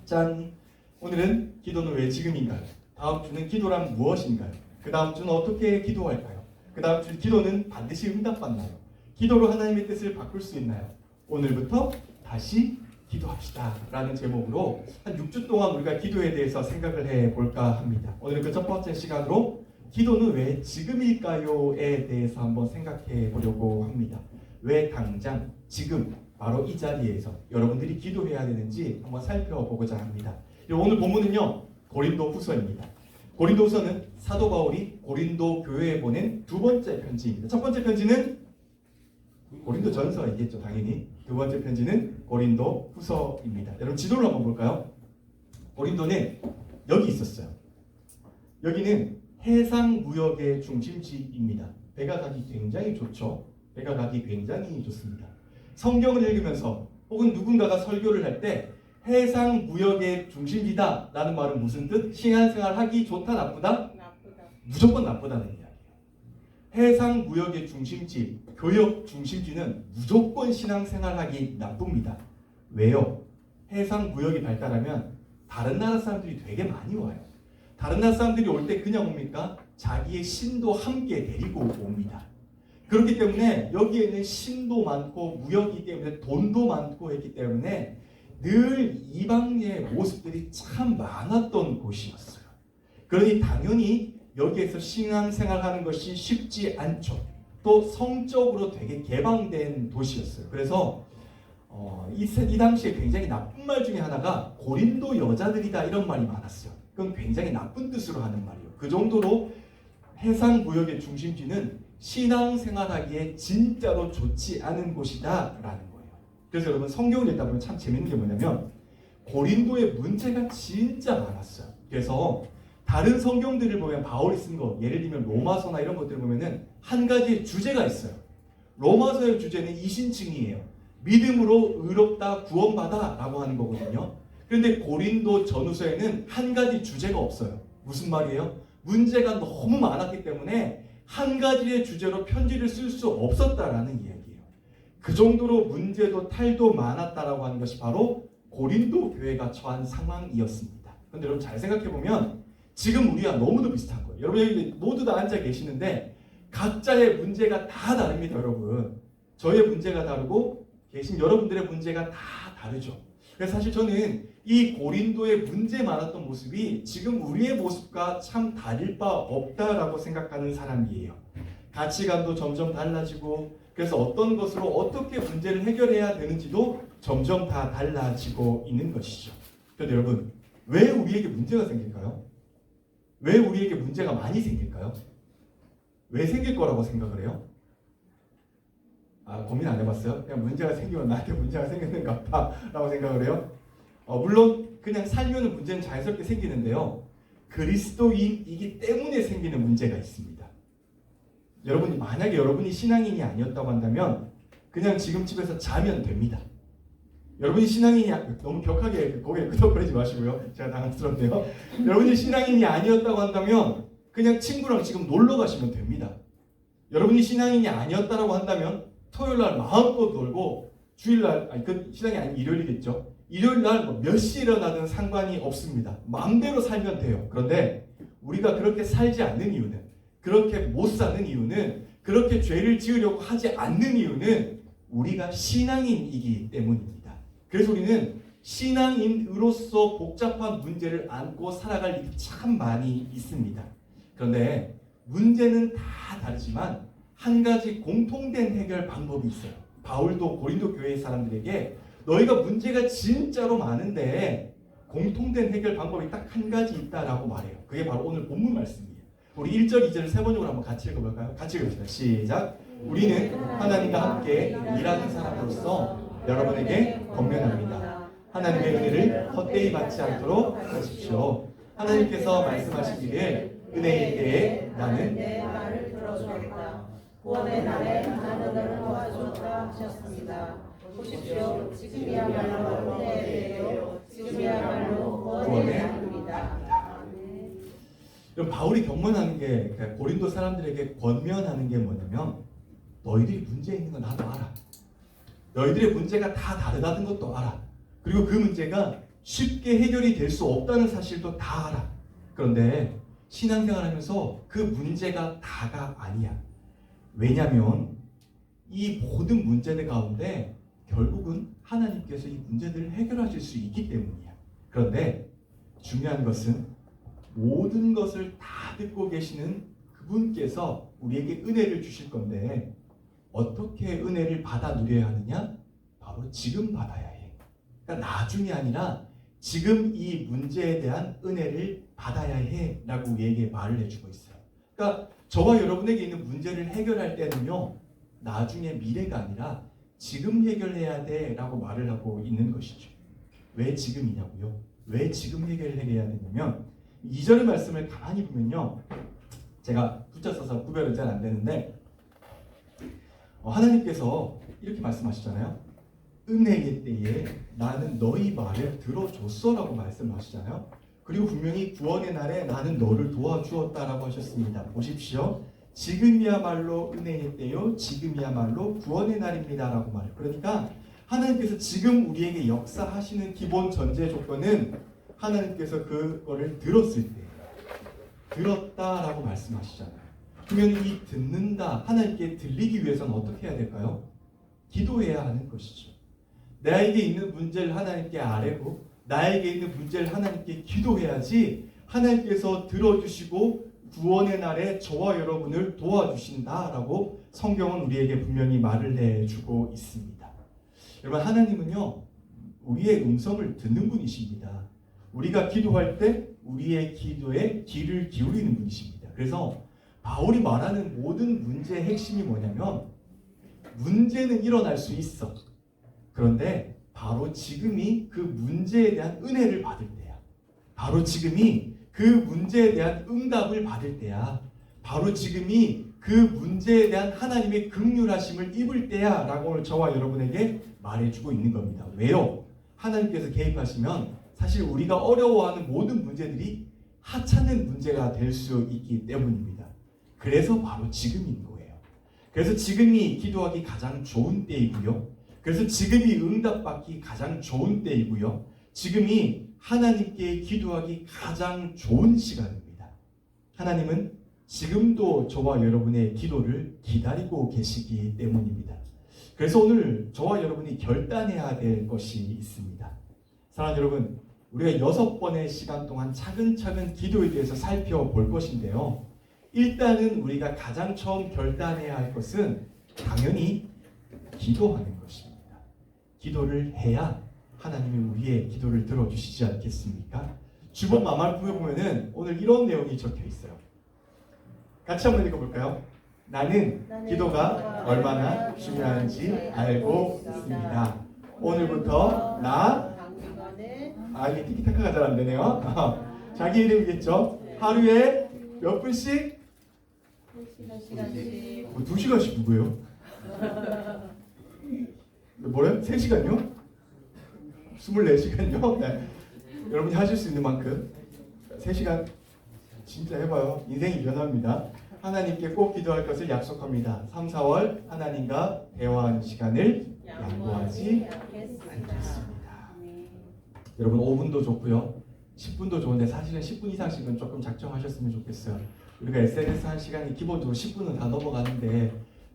짠! 오늘은 기도는 왜 지금인가요? 다음 주는 기도란 무엇인가요? 그 다음 주는 어떻게 기도할까요? 그 다음 주 기도는 반드시 응답받나요? 기도로 하나님의 뜻을 바꿀 수 있나요? 오늘부터 다시 기도합시다 라는 제목으로 한 6주 동안 우리가 기도에 대해서 생각을 해볼까 합니다. 오늘 그 첫 번째 시간으로 기도는 왜 지금일까요?에 대해서 한번 생각해 보려고 합니다. 왜 당장 지금 바로 이 자리에서 여러분들이 기도해야 되는지 한번 살펴보고자 합니다. 오늘 본문은요 고린도 후서입니다. 고린도 후서는 사도 바울이 고린도 교회에 보낸 두 번째 편지입니다. 첫 번째 편지는 고린도 전서가 있겠죠 당연히. 두 번째 편지는 고린도 후서입니다. 여러분 지도를 한번 볼까요? 고린도는 여기 있었어요. 여기는 해상 무역의 중심지입니다. 배가 가기 굉장히 좋죠. 배가 가기 굉장히 좋습니다. 성경을 읽으면서 혹은 누군가가 설교를 할 때 해상 무역의 중심지다 라는 말은 무슨 뜻? 신앙생활 하기 좋다 나쁘다? 무조건 나쁘다는 이야기예요. 해상 무역의 중심지, 교역 중심지는 무조건 신앙생활 하기 나쁩니다. 왜요? 해상 무역이 발달하면 다른 나라 사람들이 되게 많이 와요. 다른 나라 사람들이 올 때 그냥 옵니까? 자기의 신도 함께 데리고 옵니다. 그렇기 때문에 여기에는 신도 많고 무역이기 때문에 돈도 많고 했기 때문에 늘 이방의 모습들이 참 많았던 곳이었어요. 그러니 당연히 여기에서 신앙생활하는 것이 쉽지 않죠. 또 성적으로 되게 개방된 도시였어요. 그래서 이 당시에 굉장히 나쁜 말 중에 하나가 고린도 여자들이다 이런 말이 많았어요. 그건 굉장히 나쁜 뜻으로 하는 말이에요. 그 정도로 해상 무역의 중심지는 신앙생활하기에 진짜로 좋지 않은 곳이다 라는 거예요. 그래서 여러분 성경을 읽다 보면 참 재밌는 게 뭐냐면 고린도에 문제가 진짜 많았어요. 그래서 다른 성경들을 보면 바울이 쓴 거, 예를 들면 로마서나 이런 것들을 보면은 한 가지의 주제가 있어요. 로마서의 주제는 이신칭이에요. 믿음으로 의롭다 구원받아 라고 하는 거거든요. 그런데 고린도 전후서에는 한 가지 주제가 없어요. 무슨 말이에요? 문제가 너무 많았기 때문에 한 가지의 주제로 편지를 쓸 수 없었다라는 이야기예요. 그 정도로 문제도 탈도 많았다라고 하는 것이 바로 고린도 교회가 처한 상황이었습니다. 그런데 여러분 잘 생각해보면 지금 우리와 너무도 비슷한 거예요. 여러분 여기 모두 다 앉아 계시는데 각자의 문제가 다 다릅니다. 여러분 저의 문제가 다르고 계신 여러분들의 문제가 다 다르죠. 그래서 사실 저는 이 고린도의 문제 많았던 모습이 지금 우리의 모습과 참 다를 바 없다라고 생각하는 사람이에요. 가치관도 점점 달라지고 그래서 어떤 것으로 어떻게 문제를 해결해야 되는지도 점점 다 달라지고 있는 것이죠. 그런데 여러분 왜 우리에게 문제가 생길까요? 왜 우리에게 문제가 많이 생길까요? 왜 생길 거라고 생각을 해요? 고민 안 해봤어요? 그냥 문제가 생기면 나한테 문제가 생겼는가 봐 라고 생각을 해요. 물론 그냥 살면은 문제는 자연스럽게 생기는데요. 그리스도인이기 때문에 생기는 문제가 있습니다. 여러분이 만약에 여러분이 신앙인이 아니었다고 한다면 그냥 지금 집에서 자면 됩니다. 여러분이 신앙인이 너무 격하게 고개 끄덕거리지 마시고요. 제가 당황스럽네요. 여러분이 신앙인이 아니었다고 한다면 그냥 친구랑 지금 놀러 가시면 됩니다. 여러분이 신앙인이 아니었다라고 한다면 토요일날 마음껏 놀고 주일날 그 신앙이 아닌 일요일이겠죠. 일요일날 몇 시에 일어나든 상관이 없습니다. 마음대로 살면 돼요. 그런데 우리가 그렇게 살지 않는 이유는 그렇게 못 사는 이유는 그렇게 죄를 지으려고 하지 않는 이유는 우리가 신앙인이기 때문입니다. 그래서 우리는 신앙인으로서 복잡한 문제를 안고 살아갈 일이 참 많이 있습니다. 그런데 문제는 다 다르지만 한 가지 공통된 해결 방법이 있어요. 바울도 고린도 교회 사람들에게 너희가 문제가 진짜로 많은데 공통된 해결 방법이 딱 한 가지 있다라고 말해요. 그게 바로 오늘 본문 말씀이에요. 우리 1절, 2절을 세 번역으로 한번 같이 읽어볼까요? 같이 읽읍시다. 시작. 우리는 하나님과 함께 일하는 사람으로서 여러분에게 권면합니다. 하나님의 은혜를 헛되이 받지 않도록 하십시오. 하나님께서 말씀하시기를 은혜일 때에 나는 내 말을 들어주었다. 구원의 날에 나는 너를 도와주었다 하셨습니다. 보십시오. 지금이야말로 은혜의 때요. 지금이야말로 구원의 날입니다. 그럼 바울이 경건하는 게 고린도 사람들에게 권면하는 게 뭐냐면 너희들이 문제 있는 건 나도 알아. 너희들의 문제가 다 다르다는 것도 알아. 그리고 그 문제가 쉽게 해결이 될 수 없다는 사실도 다 알아. 그런데 신앙생활하면서 그 문제가 다가 아니야. 왜냐하면 이 모든 문제들 가운데 결국은 하나님께서 이 문제들을 해결하실 수 있기 때문이야. 그런데 중요한 것은 모든 것을 다 듣고 계시는 그분께서 우리에게 은혜를 주실 건데 어떻게 은혜를 받아 누려야 하느냐? 바로 지금 받아야 해. 그러니까 나중이 아니라 지금 이 문제에 대한 은혜를 받아야 해 라고 우리에게 말을 해주고 있어요. 그러니까 저와 여러분에게 있는 문제를 해결할 때는요 나중에 미래가 아니라 지금 해결해야 돼 라고 말을 하고 있는 것이죠. 왜 지금이냐고요? 왜 지금 해결해야 되냐면 2절의 말씀을 가만히 보면요 제가 숫자 써서 구별은 잘 안 되는데 하나님께서 이렇게 말씀하시잖아요. 은혜의 때에 나는 너희 말을 들어줬어라고 말씀하시잖아요. 그리고 분명히 구원의 날에 나는 너를 도와주었다라고 하셨습니다. 보십시오. 지금이야말로 은혜의 때요, 지금이야말로 구원의 날입니다라고 말해요. 그러니까 하나님께서 지금 우리에게 역사하시는 기본 전제 조건은 하나님께서 그거를 들었을 때, 들었다라고 말씀하시잖아요. 그러면 이 듣는다, 하나님께 들리기 위해서는 어떻게 해야 될까요? 기도해야 하는 것이죠. 나에게 있는 문제를 하나님께 아뢰고 나에게 있는 문제를 하나님께 기도해야지 하나님께서 들어주시고 구원의 날에 저와 여러분을 도와주신다라고 성경은 우리에게 분명히 말을 해주고 있습니다. 여러분, 하나님은요, 우리의 음성을 듣는 분이십니다. 우리가 기도할 때 우리의 기도에 귀를 기울이는 분이십니다. 그래서 바울이 말하는 모든 문제의 핵심이 뭐냐면, 문제는 일어날 수 있어. 그런데 바로 지금이 그 문제에 대한 은혜를 받을 때야. 바로 지금이 그 문제에 대한 응답을 받을 때야. 바로 지금이 그 문제에 대한 하나님의 긍휼하심을 입을 때야 라고 오늘 저와 여러분에게 말해주고 있는 겁니다. 왜요? 하나님께서 개입하시면 사실 우리가 어려워하는 모든 문제들이 하찮은 문제가 될 수 있기 때문입니다. 그래서 바로 지금인 거예요. 그래서 지금이 기도하기 가장 좋은 때이고요. 그래서 지금이 응답받기 가장 좋은 때이고요. 지금이 하나님께 기도하기 가장 좋은 시간입니다. 하나님은 지금도 저와 여러분의 기도를 기다리고 계시기 때문입니다. 그래서 오늘 저와 여러분이 결단해야 될 것이 있습니다. 사랑하는 여러분, 우리가 6번의 시간 동안 차근차근 기도에 대해서 살펴볼 것인데요. 일단은 우리가 가장 처음 결단해야 할 것은 당연히 기도하는 것입니다. 기도를 해야 하나님이 우리의 기도를 들어주시지 않겠습니까? 주보 마말품에 보면은 오늘 이런 내용이 적혀 있어요. 같이 한번 읽어볼까요? 나는 기도가 얼마나 중요한지 알고 있습니다. 오늘부터 이게 티키타카가 잘 안 되네요. 자기 이름이겠죠? 하루에 몇 분씩? 2시간씩 누구예요? 뭐래요? 3시간요? 24시간요? 네. 여러분이 하실 수 있는 만큼 3시간 진짜 해봐요. 인생이 변합니다. 하나님께 꼭 기도할 것을 약속합니다. 3, 4월 하나님과 대화하는 시간을 양보하지 않겠습니다. 여러분 5분도 좋고요. 10분도 좋은데 사실은 10분 이상씩은 조금 작정하셨으면 좋겠어요. 우리가 SNS 한 시간이 기본적으로 10분은 다 넘어가는데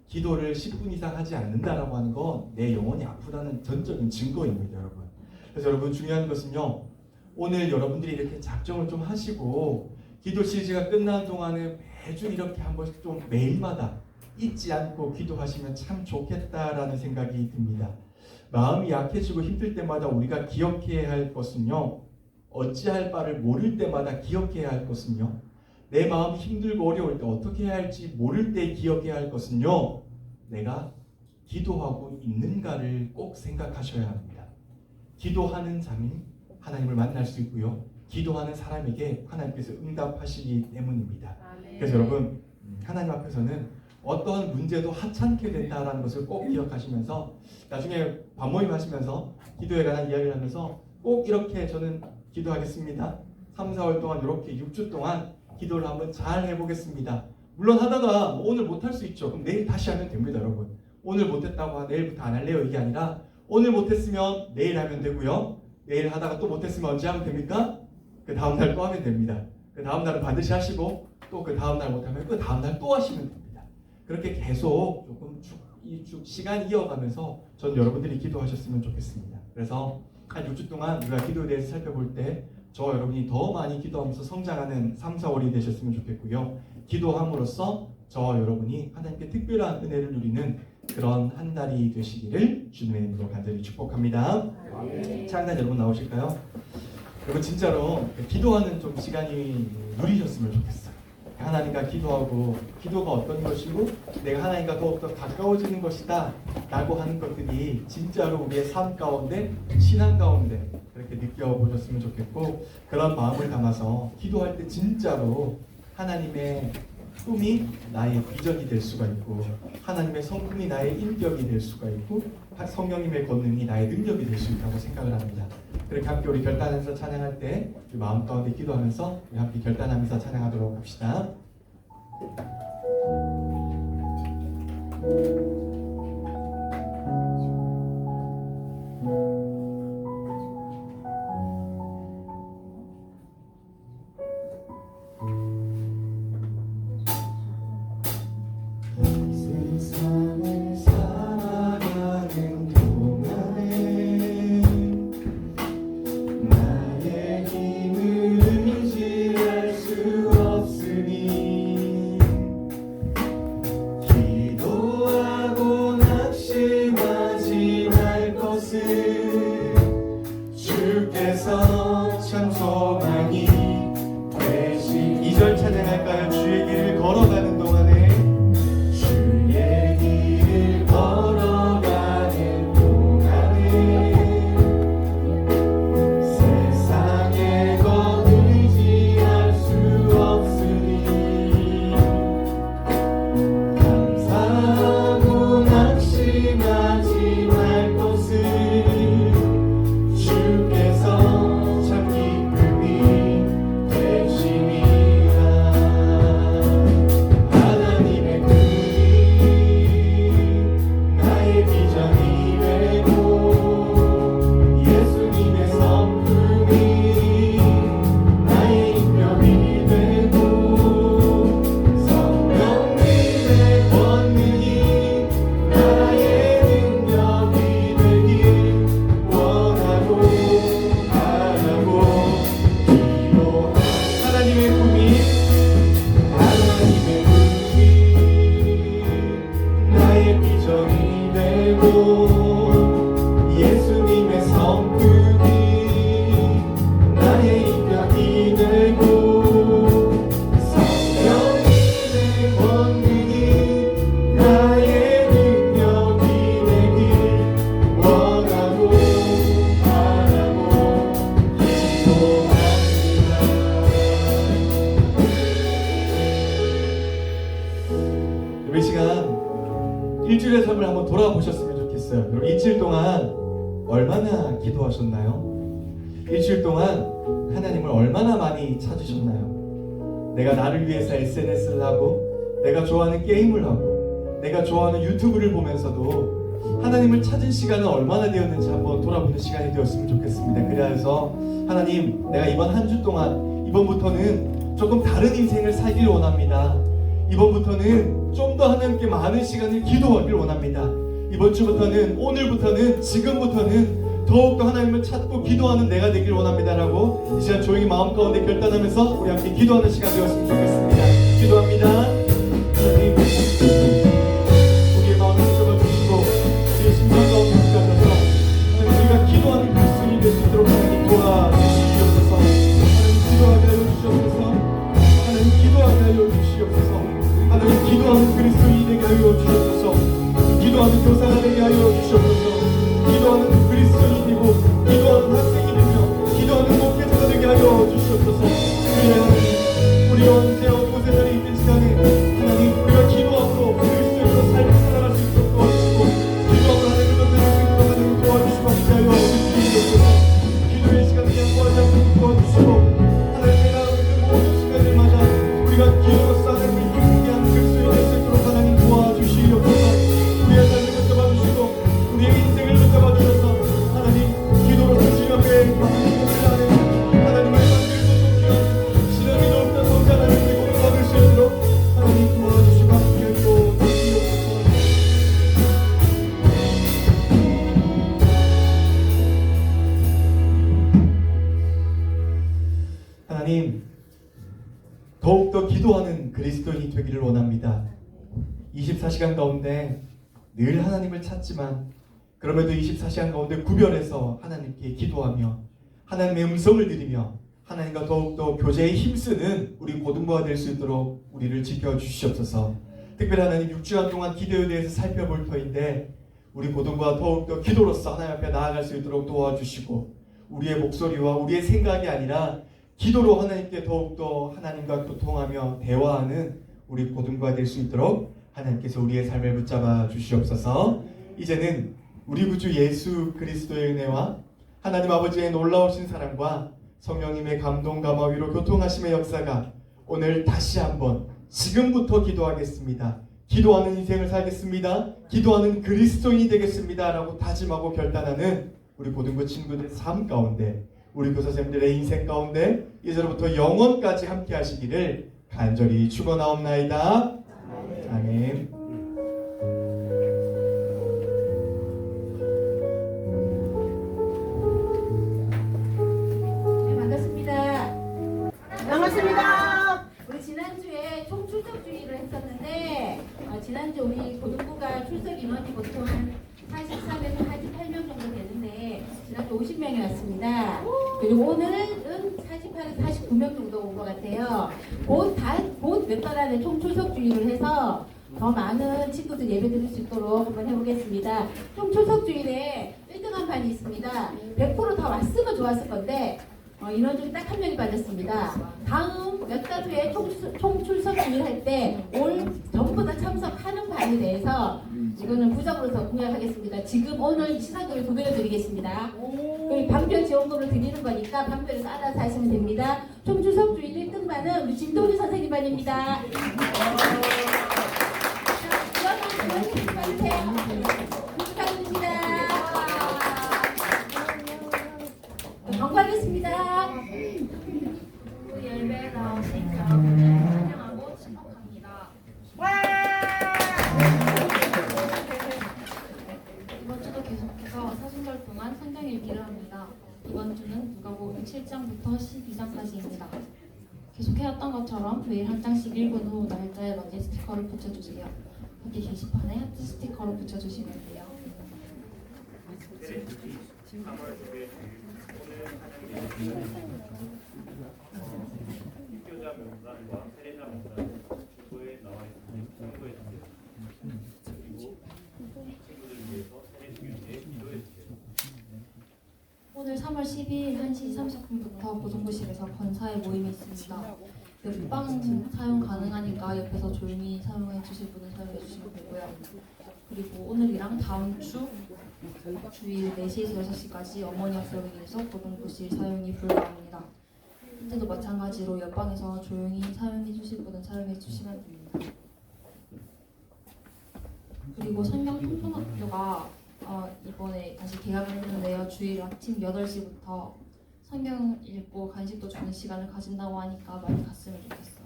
기도를 10분 이상 하지 않는다라고 하는 건 내 영혼이 아프다는 전적인 증거입니다, 여러분. 그래서 여러분 중요한 것은요. 오늘 여러분들이 이렇게 작정을 좀 하시고 기도 시리즈가 끝난 동안에 매주 이렇게 한 번씩 좀 매일마다 잊지 않고 기도하시면 참 좋겠다라는 생각이 듭니다. 마음이 약해지고 힘들 때마다 우리가 기억해야 할 것은요. 어찌할 바를 모를 때마다 기억해야 할 것은요. 내 마음이 힘들고 어려울 때 어떻게 해야 할지 모를 때 기억해야 할 것은요. 내가 기도하고 있는가를 꼭 생각하셔야 합니다. 기도하는 자는 하나님을 만날 수 있고요. 기도하는 사람에게 하나님께서 응답하시기 때문입니다. 그래서 여러분 하나님 앞에서는 어떤 문제도 하찮게 된다라는 것을 꼭 기억하시면서 나중에 밤모임 하시면서 기도에 관한 이야기를 하면서 꼭 이렇게 저는 기도하겠습니다. 3, 4월 동안 이렇게 6주 동안 기도를 한번 잘 해보겠습니다. 물론 하다가 오늘 못할 수 있죠. 그럼 내일 다시 하면 됩니다, 여러분. 오늘 못했다고 내일부터 안 할래요 이게 아니라 오늘 못했으면 내일 하면 되고요. 내일 하다가 또 못했으면 언제 하면 됩니까? 그 다음날 또 하면 됩니다. 그 다음날은 반드시 하시고 또 그 다음날 못하면 그 다음날 또 하시면 됩니다. 그렇게 계속 조금 쭉 시간 이어가면서 전 여러분들이 기도하셨으면 좋겠습니다. 그래서 한 6주 동안 우리가 기도에 대해서 살펴볼 때 저와 여러분이 더 많이 기도하면서 성장하는 3, 4월이 되셨으면 좋겠고요. 기도함으로써 저와 여러분이 하나님께 특별한 은혜를 누리는 그런 한 달이 되시기를 주님의 이름으로 간절히 축복합니다. 찬양 여러분 나오실까요? 여러분 진짜로 기도하는 좀 시간이 누리셨으면 좋겠어요. 하나님과 기도하고 기도가 어떤 것이고 내가 하나님과 더욱더 가까워지는 것이다 라고 하는 것들이 진짜로 우리의 삶 가운데 신앙 가운데 그렇게 느껴보셨으면 좋겠고 그런 마음을 담아서 기도할 때 진짜로 하나님의 꿈이 나의 비전이 될 수가 있고 하나님의 성품이 나의 인격이 될 수가 있고 성령님의 권능이 나의 능력이 될 수 있다고 생각을 합니다. 그렇게 함께 우리 결단하면서 찬양할 때 우리 마음 가운데 기도하면서 우리 함께 결단하면서 찬양하도록 합시다. 세상을 살아가는 동안에 나의 힘을 의지할 수 없으니 기도하고 낙심하지 말 것을 주께서 참 소망이 되시. 2절 찬양할까요? 주의 길을 걸어가는 동안에 주의 길을 걸어가는 동안에 세상에 것 의지할 수 없으니 감사하고 낙심하지 말 것을 주께서 참 기쁨이 되심이라. 하나님의 꿈이 나의 비전이 되고 예수님의 성품이 나의 인격이 되고 성령님의 권능이 나의 능력이 되길 원하고 바라고 기도하. 하나님의 꿈이 나의 비전이 되고 예수님의 성품이 나의 인격이 되고 성령님의 권능이 나의 능력이 되길 원하고 바라고 기도합니다. 이 시간 일주일의 삶을 한번 돌아보셨으면 좋겠어요. 여러분 일주일 동안 얼마나 기도하셨나요? 일주일 동안 하나님을 얼마나 많이 찾으셨나요? 내가 나를 위해서 SNS를 하고 내가 좋아하는 게임을 하고 내가 좋아하는 유튜브를 보면서도 하나님을 찾은 시간은 얼마나 되었는지 한번 돌아보는 시간이 되었으면 좋겠습니다. 그래서 하나님, 내가 이번 한 주 동안 이번부터는 조금 다른 인생을 살길 원합니다. 이번부터는 좀 더 하나님께 많은 시간을 기도하길 원합니다. 이번 주부터는, 오늘부터는, 지금부터는 더욱더 하나님을 찾고 기도하는 내가 되길 원합니다라고 이 시간 조용히 마음 가운데 결단하면서 우리 함께 기도하는 시간 되었으면 좋겠습니다. 기도합니다. 하나님, 우리의 마음을 붙잡아주시고 우리의 심장 가운데 붙잡아서 하나님, 우리가 기도하는 그리스도인이 될 수 있도록 하나님 도와주시옵소서. 하나님 기도하게 하여 주시옵소서. 하나님 기도하게 하여 주시옵소서. 하나님 기도하는 그리스도인이 되게 하여 주시옵소서. 기도하는 교사가 되게 하여 주시옵소서. 기도하는 그리스도인이 되고 기도하는 학생이 되며 기도하는 목회자가 되게 하여 주시옵소서. 그래야 하나님, 우리 언제 어디에 자리에 있는 시간에 하나님 우리가 기도함으로 그리스도인으로 삶을 살아갈 수 있도록 도와주시고 기도함으로 하나님을 덮을 수 있도록 하나님 도와주시고 함께 하여 주시옵소서. 기도의 시간을 양보하지 않고 도와주시고 하나님의 나라를 모든 시간을 맞아 우리가 기도로서 하나님을 기쁘게 하는 그리스도인이 될 수 있도록 하나님 도와주시옵소서. 우리의 삶을 붙잡아주시고 우리의 인생을 붙잡아주셔서 하나님 기도로 주시며 그 하나님의 만들고 속히는 신앙이 더욱더 성장하는 기도를 받을 수 있도록 하나님 도와주시고 함께 주시옵소서. 하나님, 더욱더 기도하는 그리스도인이 되기를 원합니다. 24시간 가운데 늘 하나님을 찾지만 그럼에도 24시간 가운데 구별해서 하나님께 기도하며 하나님의 음성을 들으며 하나님과 더욱더 교제에 힘쓰는 우리 고등부가 될 수 있도록 우리를 지켜주시옵소서. 특별히 하나님 6주간 동안 기도에 대해서 살펴볼 터인데 우리 고등부가 더욱더 기도로서 하나님 앞에 나아갈 수 있도록 도와주시고 우리의 목소리와 우리의 생각이 아니라 기도로 하나님께 더욱더 하나님과 교통하며 대화하는 우리 고등부가 될 수 있도록 하나님께서 우리의 삶을 붙잡아 주시옵소서. 이제는 우리 구주 예수 그리스도의 은혜와 하나님 아버지의 놀라우신 사랑과 성령님의 감동 감화 위로 교통하심의 역사가 오늘 다시 한번 지금부터 기도하겠습니다. 기도하는 인생을 살겠습니다. 기도하는 그리스도인이 되겠습니다. 라고 다짐하고 결단하는 우리 고등부 친구들의 삶 가운데, 우리 교사쌤들의 인생 가운데 이제부터 영원까지 함께 하시기를 간절히 축원하옵나이다. 아멘. 네, 반갑습니다. 반갑습니다. 우리 지난주에 총출석 주의를 했었는데 지난주 우리 고등부가 출석 인원이 보통 한 43에서 48명 정도 되는데 지난주 50명이 왔습니다. 그리고 오늘은 48에서 49명 정도 온 것 같아요. 곧 몇 달 안에 총출석 주의를 해서 더 많은 친구들 예배 드릴 수 있도록 한번 해보겠습니다. 총출석 주일에 1등한 반이 있습니다. 100% 다 왔으면 좋았을 건데 인원 중에 딱 한 명이 빠졌습니다. 다음 몇 달 후에 총출석 주일 할 때 올 전부 다 참석하는 반에 대해서 이거는 부적으로서 공약하겠습니다. 지금 오늘 시상금을 2배로 드리겠습니다. 반별 지원금을 드리는 거니까 반별에서 알아서 하시면 됩니다. 총출석 주일 1등 반은 우리 진동희 선생님 반입니다. 축하드립니다. 건강하겠습니다. 예배에 나오신 여러분을 환영하고 축복합니다. 이번 주도 계속해서 사순절 동안 성경 읽기를 합니다. 이번 주는 누가복음 7장부터 12장까지입니다. 계속해왔던 것처럼 매일 한 장씩 읽은 후 날짜에 맞게 스티커를 붙여주세요. 밖에 게시판에 하트 스티커로 붙여주시면 돼요. 3월 9일 오늘 하나님의 학교자 명단과 세례자 명단은 주보에 나와 있으니 참고해 주세요. 그리고 친구들 위해서 세례 주기에 기도해 주세요. 오늘 3월 12일 1시 30분부터 고등부실에서 권사의 모임이 있습니다. 옆방 사용 가능하니까 옆에서 조용히 사용해 주실 분은 사용해 주시면 되고요. 그리고 오늘이랑 다음 주 주일 4시에서 6시까지 어머니 학습회에서 고등부실 사용이 불가합니다. 이때도 마찬가지로 옆방에서 조용히 사용해 주실 분은 사용해 주시면 됩니다. 그리고 성경 통독학교가 이번에 다시 개학을 했는데요. 주일 아침 8시부터 성경 읽고 간식도 주는 시간을 가진다고 하니까 많이 갔으면 좋겠어요.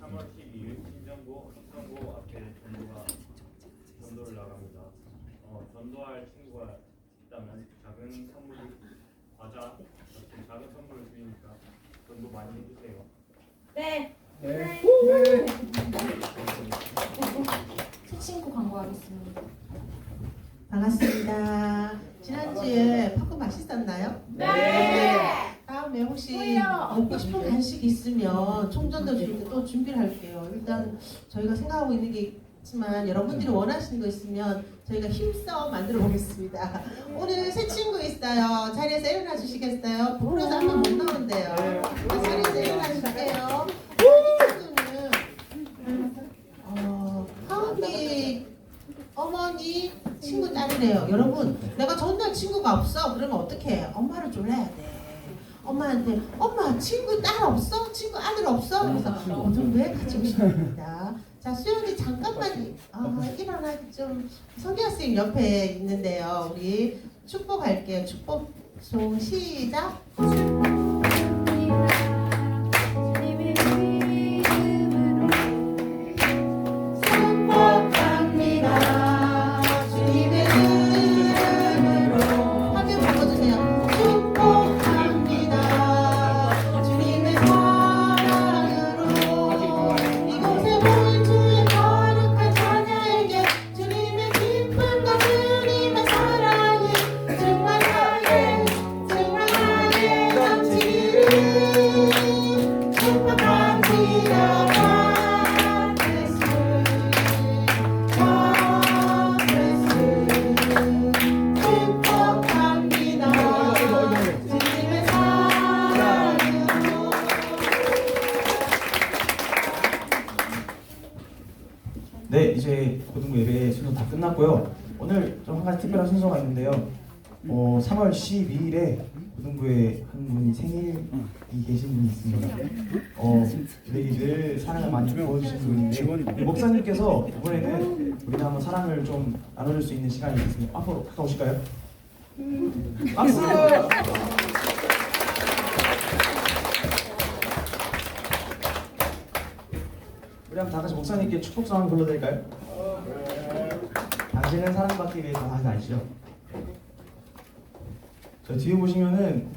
3월 12일 신정고 앞에 전도를 나갑니다. 전도할 친구가 있다면 작은 선물, 과자 같은 작은 선물을 드리니까 전도 많이 해주세요. 네. 새 친구 광고하겠습니다. 반갑습니다. 지난주에 팝콘 맛있었나요? 네. 다음에 혹시 먹고 싶은 간식 있으면 총전도 줄 때 또 준비를 할게요. 일단 저희가 생각하고 있는 게 있지만 여러분들이 원하시는 거 있으면 저희가 힘써 만들어 보겠습니다. 오늘 새 친구 있어요. 자리에서 일어나 주시겠어요? 부러서 한번 못 나온대요. 자리에서 일어나 주실게요. 이 친구는 하은이 어머니 친구 딸이래요. 여러분, 내가 전날 친구가 없어. 그러면 어떻게 해? 엄마를 졸라야 돼. 엄마한테 엄마 친구 딸 없어? 친구 아들 없어? 그래서 정도에 같이 오시면 됩니다. 자, 수연이 잠깐만 일어나 좀 성교학생 옆에 있는데요. 우리 축복할게요. 축복송 시작. 고등부 예배 순서 다 끝났고요. 오늘 좀 한 가지 특별한 순서가 있는데요. 3월 12일에 고등부에 한 분이 생일이 계신 분이 있습니다. 우리 늘 사랑을 많이 부어주시는 분인데 우리 목사님께서 이번에는 우리가 한번 사랑을 좀 나눠줄 수 있는 시간이 있습니다. 앞으로 가까우실까요? 박수! 우리 한번 다 같이 목사님께 축복성 한번 불러드릴까요? 당신은 사랑받기 위해서 하는 거 아시죠? 저 뒤에 보시면은